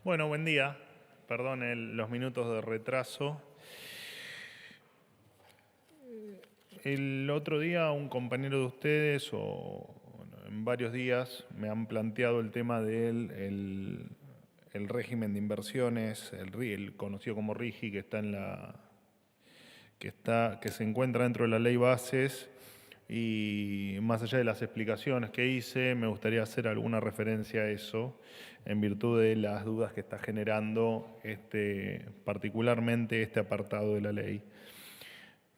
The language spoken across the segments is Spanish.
Bueno, buen día. Perdón los minutos de retraso. El otro día un compañero de ustedes, en varios días, me han planteado el tema del régimen de inversiones, el conocido como RIGI, que se encuentra dentro de la ley Bases. Y más allá de las explicaciones que hice, me gustaría hacer alguna referencia a eso, en virtud de las dudas que está generando particularmente este apartado de la ley.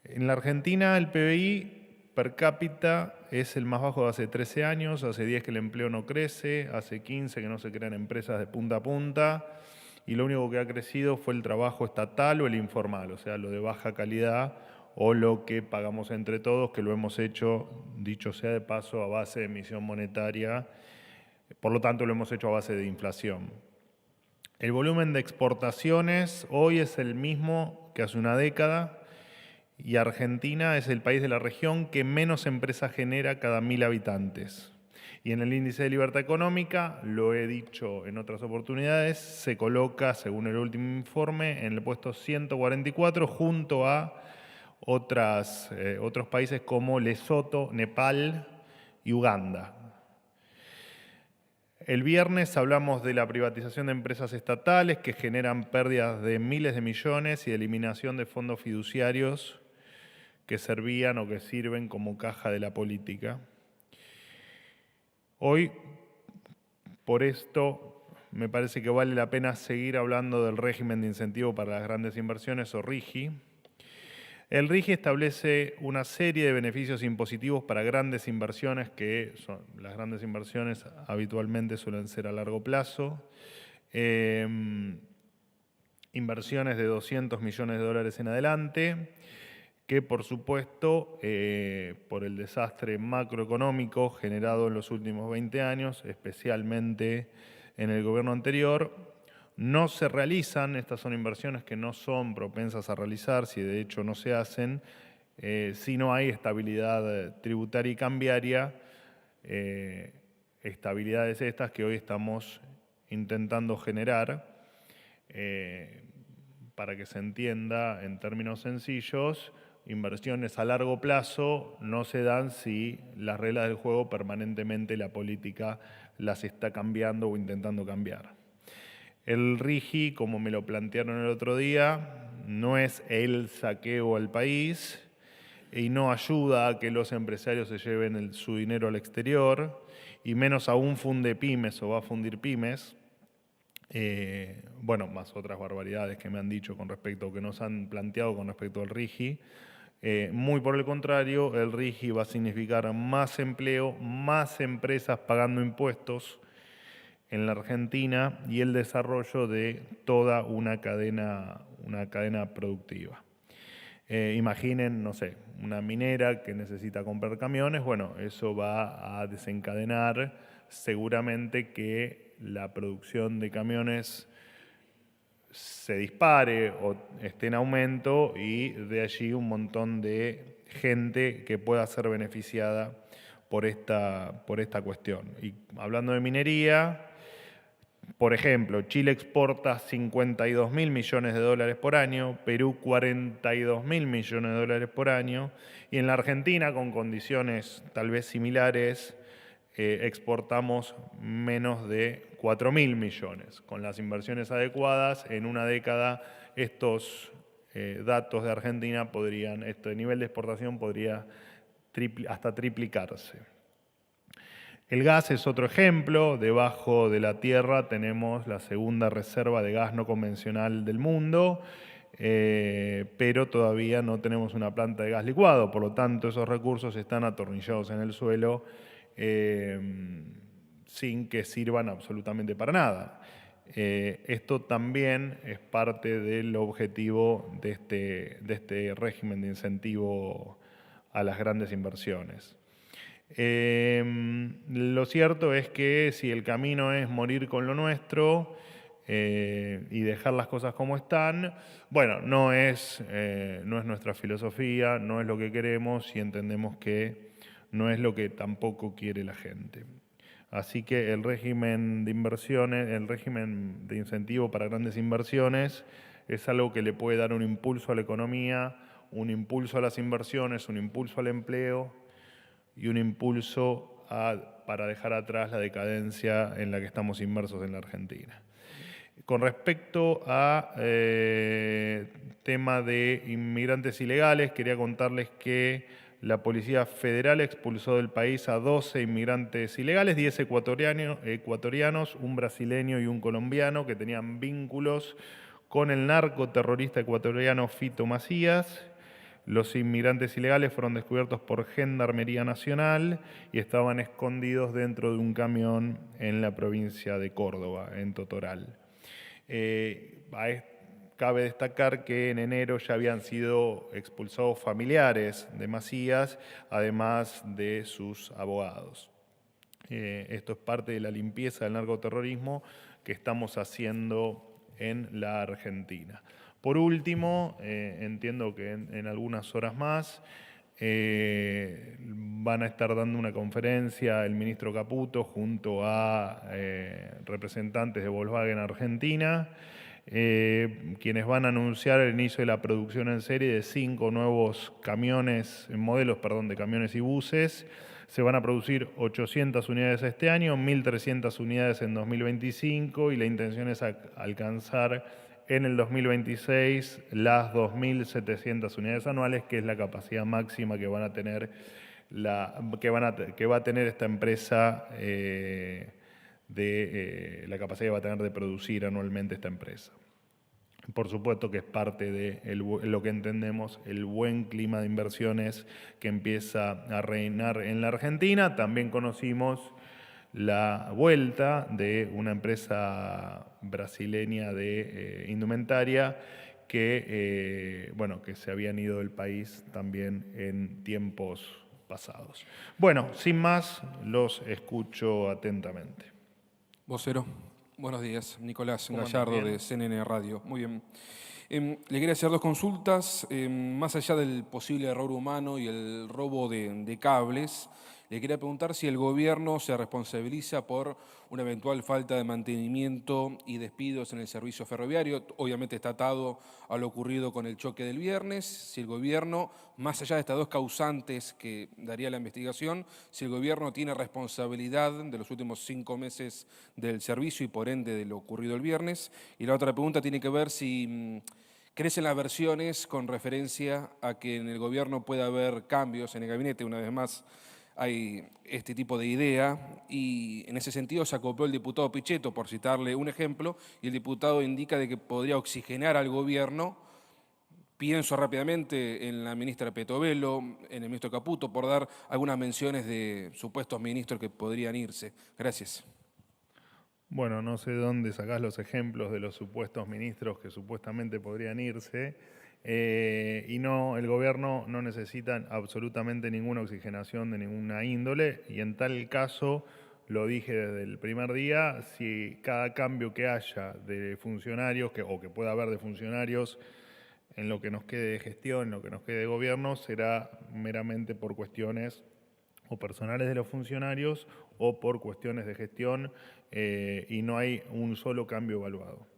En la Argentina el PBI per cápita es el más bajo de hace 13 años, hace 10 que el empleo no crece, hace 15 que no se crean empresas de punta a punta, y lo único que ha crecido fue el trabajo estatal o el informal, o sea, lo de baja calidad o lo que pagamos entre todos, que lo hemos hecho, dicho sea de paso, a base de emisión monetaria, por lo tanto lo hemos hecho a base de inflación. El volumen de exportaciones hoy es el mismo que hace una década y Argentina es el país de la región que menos empresas genera cada 1000 habitantes. Y en el índice de libertad económica, lo he dicho en otras oportunidades, se coloca, según el último informe, en el puesto 144 junto a otros países como Lesoto, Nepal y Uganda. El viernes hablamos de la privatización de empresas estatales que generan pérdidas de miles de millones y de eliminación de fondos fiduciarios que servían o que sirven como caja de la política. Hoy, por esto, me parece que vale la pena seguir hablando del régimen de incentivo para las grandes inversiones o RIGI. El RIGI establece una serie de beneficios impositivos para grandes inversiones, las grandes inversiones habitualmente suelen ser a largo plazo. Inversiones de 200 millones de dólares en adelante, que por supuesto, por el desastre macroeconómico generado en los últimos 20 años, especialmente en el gobierno anterior, no se realizan. Estas son inversiones que no son propensas a realizarse y de hecho no se hacen si no hay estabilidad tributaria y cambiaria, estabilidades estas que hoy estamos intentando generar. Para que se entienda en términos sencillos, inversiones a largo plazo no se dan si las reglas del juego permanentemente la política las está cambiando o intentando cambiar. El RIGI, como me lo plantearon el otro día, no es el saqueo al país y no ayuda a que los empresarios se lleven su dinero al exterior, y menos aún funde pymes o va a fundir pymes. Bueno, más otras barbaridades que me han dicho con respecto, que nos han planteado con respecto al RIGI. Muy por el contrario, el RIGI va a significar más empleo, más empresas pagando impuestos en la Argentina y el desarrollo de toda una cadena productiva. Imaginen, no sé, una minera que necesita comprar camiones, bueno, eso va a desencadenar seguramente que la producción de camiones se dispare o esté en aumento, y de allí un montón de gente que pueda ser beneficiada por esta cuestión. Y hablando de minería, por ejemplo, Chile exporta 52.000 millones de dólares por año, Perú 42.000 millones de dólares por año, y en la Argentina, con condiciones tal vez similares, exportamos menos de 4.000 millones. Con las inversiones adecuadas, en una década estos datos de Argentina este nivel de exportación podría hasta triplicarse. El gas es otro ejemplo. Debajo de la tierra tenemos la segunda reserva de gas no convencional del mundo, pero todavía no tenemos una planta de gas licuado. Por lo tanto, esos recursos están atornillados en el suelo sin que sirvan absolutamente para nada. Esto también es parte del objetivo de este régimen de incentivo a las grandes inversiones. Lo cierto es que si el camino es morir con lo nuestro y dejar las cosas como están, bueno, no es nuestra filosofía, no es lo que queremos, y entendemos que no es lo que tampoco quiere la gente. Así que el régimen de inversiones, el régimen de incentivo para grandes inversiones es algo que le puede dar un impulso a la economía, un impulso a las inversiones, un impulso al empleo y un impulso para dejar atrás la decadencia en la que estamos inmersos en la Argentina. Con respecto a tema de inmigrantes ilegales, quería contarles que la Policía Federal expulsó del país a 12 inmigrantes ilegales, 10 ecuatorianos, un brasileño y un colombiano que tenían vínculos con el narcoterrorista ecuatoriano Fito Macías. Los inmigrantes ilegales fueron descubiertos por Gendarmería Nacional y estaban escondidos dentro de un camión en la provincia de Córdoba, en Totoral. Cabe destacar que en enero ya habían sido expulsados familiares de Macías, además de sus abogados. Esto es parte de la limpieza del narcoterrorismo que estamos haciendo en la Argentina. Por último, entiendo que en algunas horas más van a estar dando una conferencia el ministro Caputo junto a representantes de Volkswagen Argentina, quienes van a anunciar el inicio de la producción en serie de 5 nuevos modelos de camiones y buses. Se van a producir 800 unidades este año, 1.300 unidades en 2025 y la intención es alcanzar en el 2026 las 2.700 unidades anuales, que es la capacidad máxima que van a tener que va a tener esta empresa, la capacidad que va a tener de producir anualmente esta empresa. Por supuesto que es parte de lo que entendemos el buen clima de inversiones que empieza a reinar en la Argentina. También conocimos la vuelta de una empresa brasileña de indumentaria que se habían ido del país también en tiempos pasados. Bueno, sin más, los escucho atentamente. Vocero. Buenos días, Nicolás ¿Cómo andas? Gallardo ¿Bien? de CNN Radio. Muy bien. Le quería hacer 2 consultas. Más allá del posible error humano y el robo de cables, le quería preguntar si el gobierno se responsabiliza por una eventual falta de mantenimiento y despidos en el servicio ferroviario. Obviamente está atado a lo ocurrido con el choque del viernes. Si el gobierno, más allá de estas 2 causantes que daría la investigación, si el gobierno tiene responsabilidad de los últimos 5 meses del servicio y por ende de lo ocurrido el viernes. Y la otra pregunta tiene que ver si crecen las versiones con referencia a que en el gobierno puede haber cambios en el gabinete. Una vez más, hay este tipo de idea y en ese sentido se acopló el diputado Pichetto, por citarle un ejemplo, y el diputado indica de que podría oxigenar al gobierno. Pienso rápidamente en la ministra Petovelo, en el ministro Caputo, por dar algunas menciones de supuestos ministros que podrían irse. Gracias. Bueno, no sé de dónde sacás los ejemplos de los supuestos ministros que supuestamente podrían irse. Y no, el gobierno no necesita absolutamente ninguna oxigenación de ninguna índole. Y en tal caso, lo dije desde el primer día, si cada cambio que haya de funcionarios, o que pueda haber de funcionarios, en lo que nos quede de gestión, en lo que nos quede de gobierno, será meramente por cuestiones o personales de los funcionarios o por cuestiones de gestión, y no hay un solo cambio evaluado.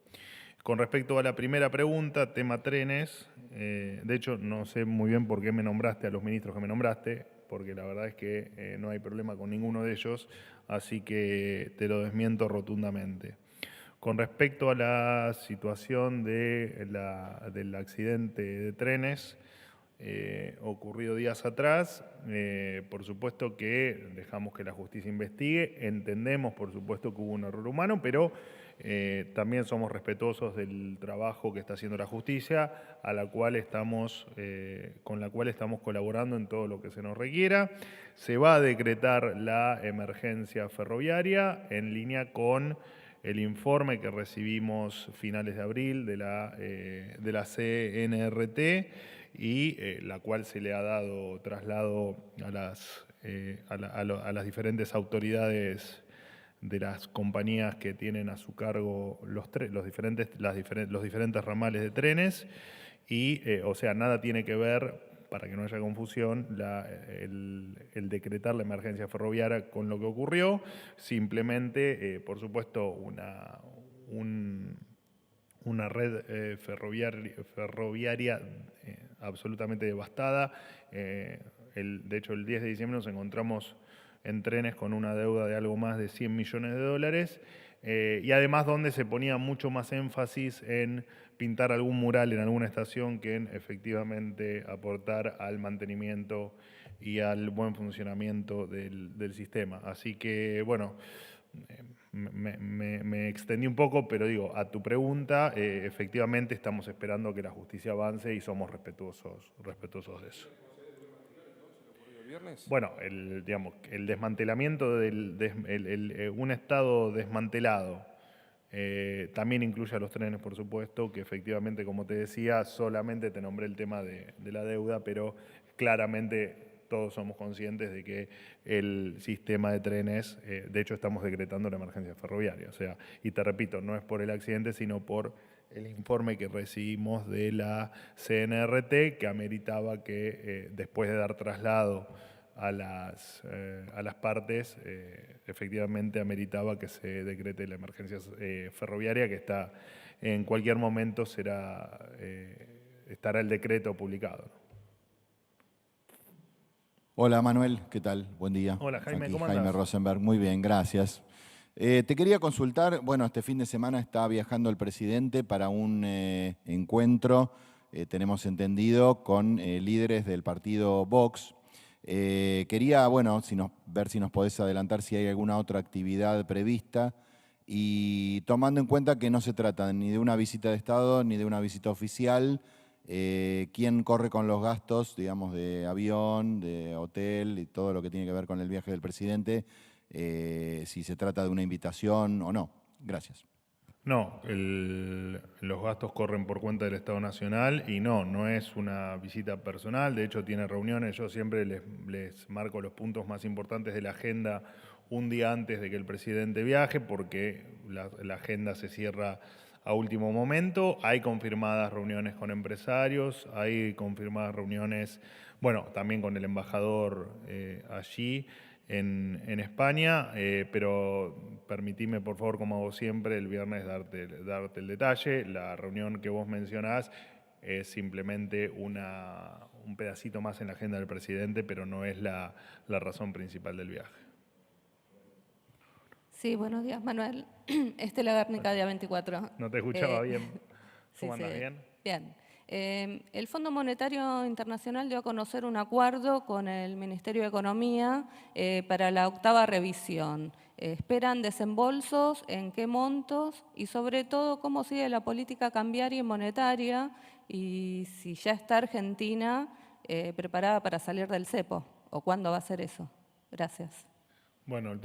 Con respecto a la primera pregunta, tema trenes, de hecho no sé muy bien por qué me nombraste a los ministros que me nombraste, porque la verdad es que no hay problema con ninguno de ellos, así que te lo desmiento rotundamente. Con respecto a la situación del accidente de trenes ocurrido días atrás, por supuesto que dejamos que la justicia investigue, entendemos por supuesto que hubo un error humano, pero también somos respetuosos del trabajo que está haciendo la justicia, con la cual estamos colaborando en todo lo que se nos requiera. Se va a decretar la emergencia ferroviaria en línea con el informe que recibimos finales de abril de la CNRT y la cual se le ha dado traslado a las diferentes autoridades de las compañías que tienen a su cargo los diferentes ramales de trenes y, o sea, nada tiene que ver para que no haya confusión, el decretar la emergencia ferroviaria con lo que ocurrió. Simplemente, por supuesto, una red ferroviaria absolutamente devastada. De hecho, el 10 de diciembre nos encontramos en Trenes con una deuda de algo más de 100 millones de dólares, y además donde se ponía mucho más énfasis en pintar algún mural en alguna estación que en efectivamente aportar al mantenimiento y al buen funcionamiento del sistema. Así que, bueno, me extendí un poco, pero digo, a tu pregunta, efectivamente estamos esperando que la justicia avance y somos respetuosos de eso. Bueno, digamos, el desmantelamiento un Estado desmantelado también incluye a los trenes, por supuesto, que efectivamente, como te decía, solamente te nombré el tema de la deuda, pero claramente todos somos conscientes de que el sistema de trenes, de hecho estamos decretando la emergencia ferroviaria. O sea, y te repito, no es por el accidente, sino por el informe que recibimos de la CNRT, que ameritaba que después de dar traslado a las partes, efectivamente ameritaba que se decrete la emergencia ferroviaria, que está en cualquier momento estará el decreto publicado. Hola Manuel, ¿qué tal? Buen día. Hola Jaime, Aquí ¿cómo Jaime andás? Rosenberg, muy bien, gracias. Te quería consultar, bueno, este fin de semana está viajando el presidente para un encuentro, tenemos entendido, con líderes del partido Vox. Quería, bueno, ver si nos podés adelantar si hay alguna otra actividad prevista y tomando en cuenta que no se trata ni de una visita de Estado ni de una visita oficial, quién corre con los gastos, digamos, de avión, de hotel y todo lo que tiene que ver con el viaje del presidente, si se trata de una invitación o no. Gracias. No, los gastos corren por cuenta del Estado Nacional y no es una visita personal. De hecho, tiene reuniones. Yo siempre les marco los puntos más importantes de la agenda un día antes de que el presidente viaje, porque la agenda se cierra a último momento. Hay confirmadas reuniones con empresarios, hay confirmadas reuniones, bueno, también con el embajador allí en España, pero permitime, por favor, como hago siempre, el viernes darte el detalle. La reunión que vos mencionás es simplemente un pedacito más en la agenda del presidente, pero no es la razón principal del viaje. Sí, buenos días, Manuel. Estela Guernica, día 24. No te escuchaba bien. ¿Cómo Sí, andas? sí, ¿Bien? bien. El Fondo Monetario Internacional dio a conocer un acuerdo con el Ministerio de Economía para la 8ª revisión. ¿Esperan desembolsos? ¿En qué montos? Y sobre todo, ¿cómo sigue la política cambiaria y monetaria? Y si ya está Argentina preparada para salir del cepo, o cuándo va a ser eso. Gracias. Bueno,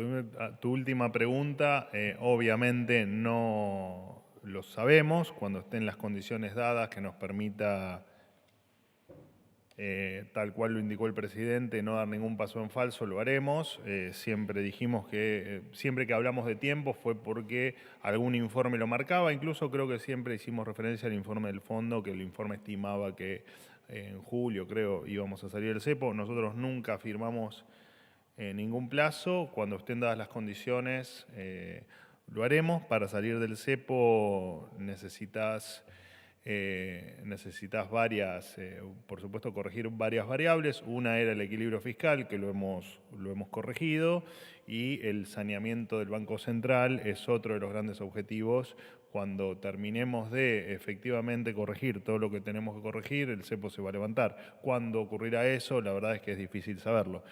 tu última pregunta, obviamente no lo sabemos. Cuando estén las condiciones dadas que nos permita, tal cual lo indicó el presidente, no dar ningún paso en falso, lo haremos. Siempre dijimos que, siempre que hablamos de tiempo fue porque algún informe lo marcaba. Incluso creo que siempre hicimos referencia al informe del fondo, que el informe estimaba que en julio, creo, íbamos a salir del cepo. Nosotros nunca firmamos ningún plazo. Cuando estén dadas las condiciones, lo haremos. Para salir del cepo necesitas varias, por supuesto, corregir varias variables. Una era el equilibrio fiscal, que lo hemos corregido, y el saneamiento del Banco Central es otro de los grandes objetivos. Cuando terminemos de efectivamente corregir todo lo que tenemos que corregir, el cepo se va a levantar. ¿Cuándo ocurrirá eso? La verdad es que es difícil saberlo.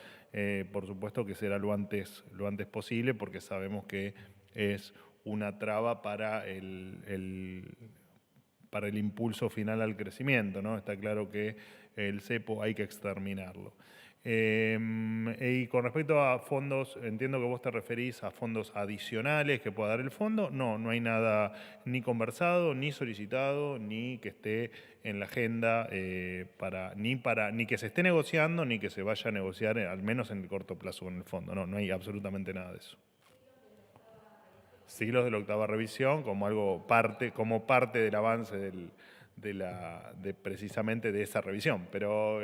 Por supuesto que será lo antes posible, porque sabemos que es una traba para el impulso final al crecimiento, ¿no? Está claro que el cepo hay que exterminarlo. Y con respecto a fondos, entiendo que vos te referís a fondos adicionales que pueda dar el fondo. No hay nada ni conversado, ni solicitado, ni que esté en la agenda, ni que se esté negociando, ni que se vaya a negociar, al menos en el corto plazo con el fondo. No hay absolutamente nada de eso. Siglos de la 8ª revisión como parte del avance precisamente de esa revisión, pero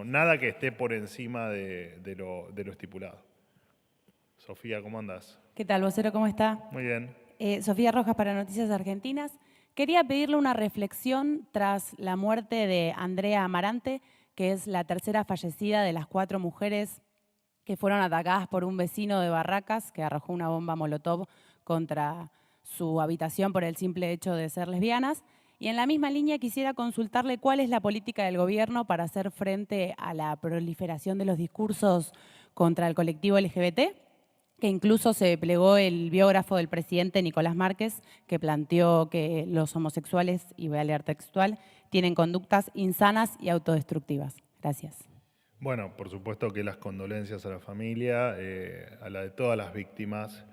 nada que esté por encima de lo estipulado. Sofía, ¿cómo andás? ¿Qué tal, vocero? ¿Cómo está? Muy bien. Sofía Rojas para Noticias Argentinas. Quería pedirle una reflexión tras la muerte de Andrea Amarante, que es la tercera fallecida de las 4 mujeres que fueron atacadas por un vecino de Barracas que arrojó una bomba molotov contra su habitación por el simple hecho de ser lesbianas. Y en la misma línea quisiera consultarle cuál es la política del gobierno para hacer frente a la proliferación de los discursos contra el colectivo LGBT, que incluso se plegó el biógrafo del presidente Nicolás Márquez, que planteó que los homosexuales, y voy a leer textual, tienen conductas insanas y autodestructivas. Gracias. Bueno, por supuesto que las condolencias a la familia, a la de todas las víctimas,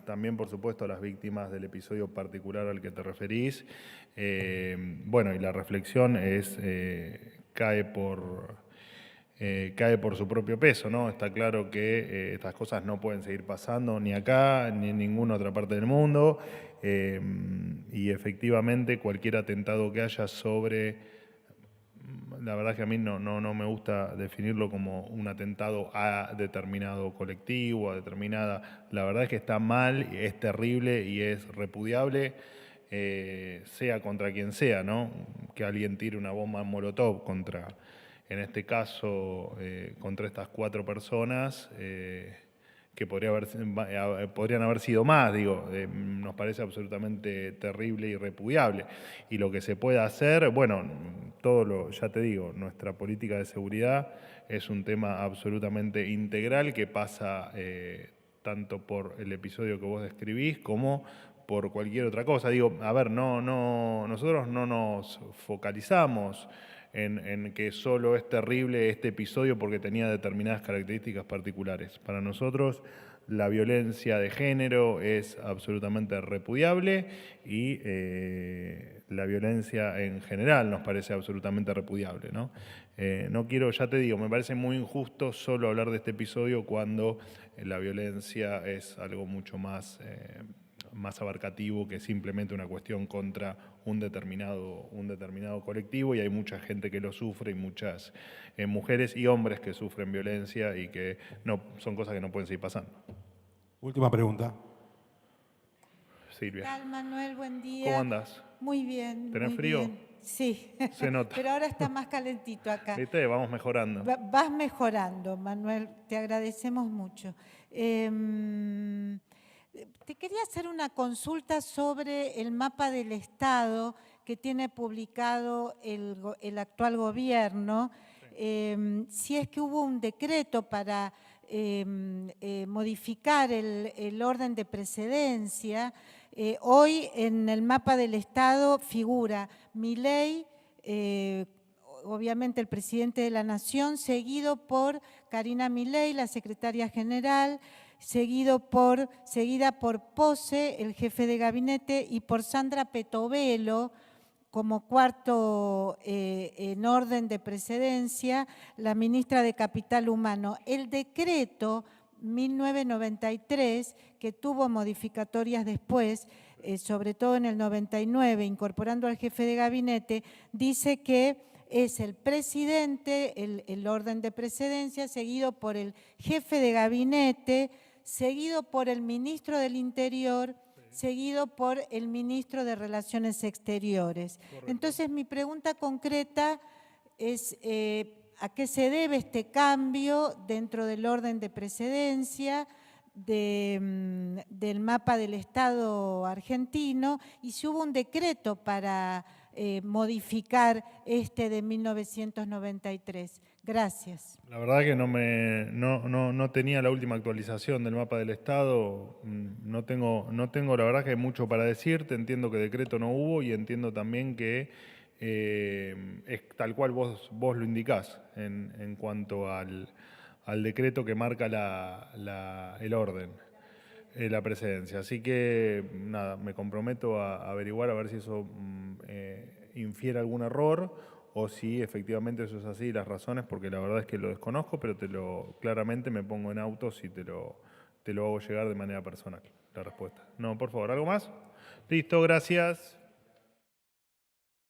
también por supuesto a las víctimas del episodio particular al que te referís. Bueno, y la reflexión cae por su propio peso, ¿no? Está claro que estas cosas no pueden seguir pasando ni acá ni en ninguna otra parte del mundo, y efectivamente cualquier atentado que haya la verdad que a mí no me gusta definirlo como un atentado a determinado colectivo, a determinada. La verdad es que está mal, es terrible y es repudiable, sea contra quien sea, ¿no? Que alguien tire una bomba molotov en este caso, contra estas 4 personas, que podrían haber sido más, nos parece absolutamente terrible y repudiable. Y lo que se puede hacer, bueno, ya te digo, nuestra política de seguridad es un tema absolutamente integral que pasa tanto por el episodio que vos describís como por cualquier otra cosa. Nosotros no nos focalizamos en que solo es terrible este episodio porque tenía determinadas características particulares. Para nosotros la violencia de género es absolutamente repudiable y la violencia en general nos parece absolutamente repudiable, ¿no? No quiero, ya te digo, me parece muy injusto solo hablar de este episodio cuando la violencia es algo mucho más abarcativo que simplemente una cuestión contra un determinado colectivo, y hay mucha gente que lo sufre y muchas mujeres y hombres que sufren violencia y que son cosas que no pueden seguir pasando. Última pregunta. Silvia. ¿Qué tal, Manuel? Buen día. ¿Cómo andás? Muy bien. ¿Tenés muy frío? bien. Sí. Se nota. Pero ahora está más calentito acá. ¿Viste? Vamos mejorando. Vas mejorando, Manuel. Te agradecemos mucho. Te quería hacer una consulta sobre el mapa del Estado que tiene publicado el actual gobierno. Sí. Si es que hubo un decreto para modificar el orden de precedencia. Hoy en el mapa del Estado figura Milei, obviamente el presidente de la Nación, seguido por Karina Milei, la secretaria general, seguida por Pose, el jefe de gabinete, y por Sandra Petovelo, como cuarto en orden de precedencia, la ministra de Capital Humano. El decreto 1993, que tuvo modificatorias después, sobre todo en el 99, incorporando al jefe de gabinete, dice que es el presidente, el orden de precedencia, seguido por el jefe de gabinete, seguido por el ministro del Interior, seguido por el ministro de Relaciones Exteriores. Correcto. Entonces, mi pregunta concreta es ¿a qué se debe este cambio dentro del orden de precedencia del mapa del Estado argentino, y si hubo un decreto para modificar de 1993? Gracias. La verdad que no tenía la última actualización del mapa del Estado. No tengo la verdad que mucho para decirte. Entiendo que decreto no hubo y entiendo también que es tal cual vos lo indicás en cuanto al decreto que marca el orden, la precedencia. Así que nada, me comprometo a averiguar a ver si eso infiere algún error o si efectivamente eso es así, las razones, porque la verdad es que lo desconozco, pero claramente me pongo en autos y te lo hago llegar de manera personal, la respuesta. No, por favor, ¿algo más? Listo, gracias.